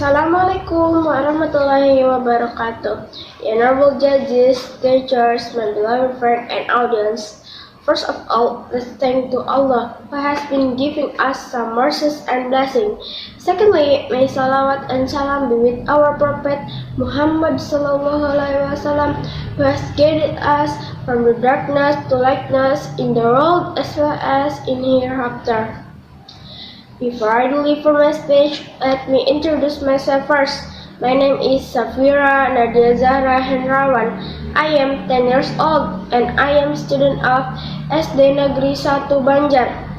Assalamualaikum warahmatullahi wabarakatuh. Honorable judges, teachers, my beloved friend and audience. First of all, let's thank to Allah who has been giving us some mercies and blessing. Secondly, may salawat and salam be with our Prophet Muhammad sallallahu alaihi wasallam who has guided us from the darkness to lightness in the world as well as in hereafter. Before I deliver my speech, let me introduce myself first. My name is Safira Nadia Zahra Hendrawan. I am 10 years old and I am student of SD Negeri 1 Banjar.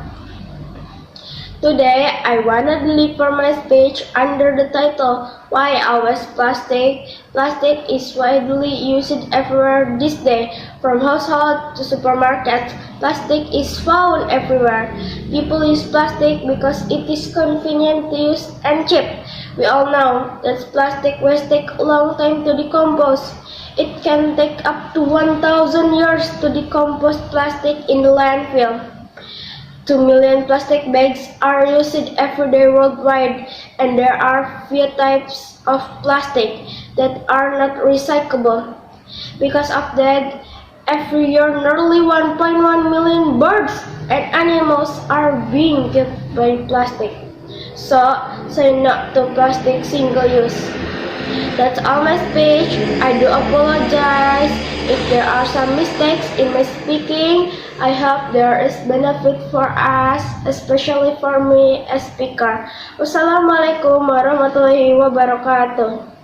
Today, I wanna deliver my speech under the title, Why Always Plastic? Plastic is widely used everywhere this day. From household to supermarkets, plastic is found everywhere. People use plastic because it is convenient to use and cheap. We all know that plastic waste takes a long time to decompose. It can take up to 1,000 years to decompose plastic in the landfill. 2 million plastic bags are used every day worldwide, and there are few types of plastic that are not recyclable. Because of that, every year nearly 1.1 million birds and animals are being killed by plastic. So, say no to plastic single use. That's all my speech. I do apologize if there are some mistakes in my speaking. I hope there is benefit for us, especially for me as speaker. Wassalamualaikum warahmatullahi wabarakatuh.